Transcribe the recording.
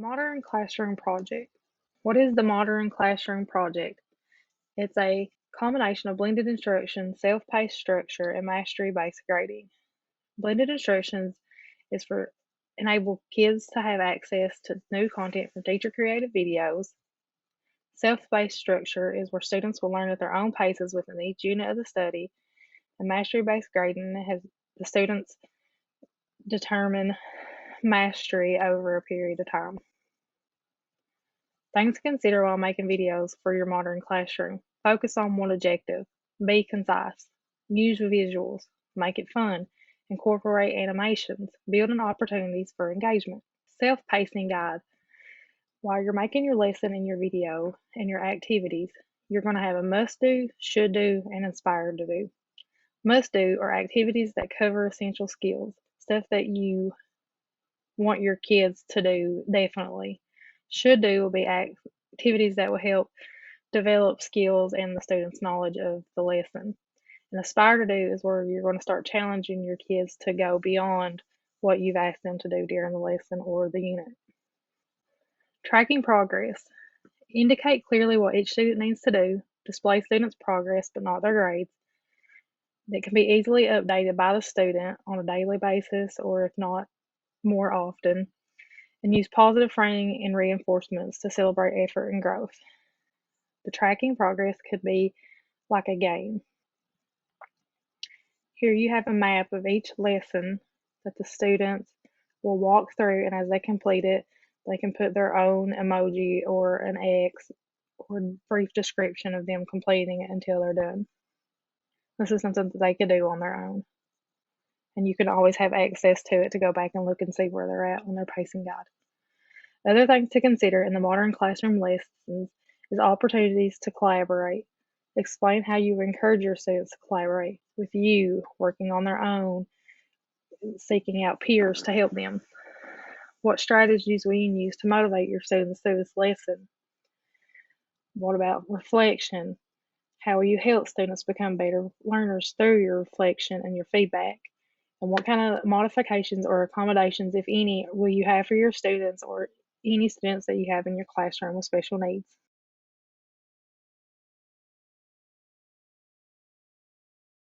Modern Classroom Project. What is the Modern Classroom Project? It's a combination of blended instruction, self-paced structure, and mastery-based grading. Blended instructions is for enable kids to have access to new content from teacher-created videos. Self-paced structure is where students will learn at their own paces within each unit of the study. And mastery-based grading has the students determine mastery over a period of time. Things to consider while making videos for your modern classroom. Focus on one objective. Be concise. Use visuals. Make it fun. Incorporate animations. Build in opportunities for engagement. Self-pacing guide. While you're making your lesson and your video and your activities, you're going to have a must do, should do, and inspired to do. Must do are activities that cover essential skills, stuff that you want your kids to do definitely. Should do will be activities that will help develop skills and the student's knowledge of the lesson. And aspire to do is where you're going to start challenging your kids to go beyond what you've asked them to do during the lesson or the unit. Tracking progress. Indicate clearly what each student needs to do. Display students' progress but not their grades. That can be easily updated by the student on a daily basis or if not more often. And use positive framing and reinforcements to celebrate effort and growth. The tracking progress could be like a game. Here you have a map of each lesson that the students will walk through, and as they complete it, they can put their own emoji or an X or brief description of them completing it until they're done. This is something that they could do on their own. And you can always have access to it to go back and look and see where they're at on their pacing guide. Other things to consider in the modern classroom lessons is opportunities to collaborate. Explain how you encourage your students to collaborate with you, working on their own, seeking out peers to help them. What strategies will you use to motivate your students through this lesson? What about reflection? How will you help students become better learners through your reflection and your feedback? And what kind of modifications or accommodations, if any, will you have for your students or any students that you have in your classroom with special needs?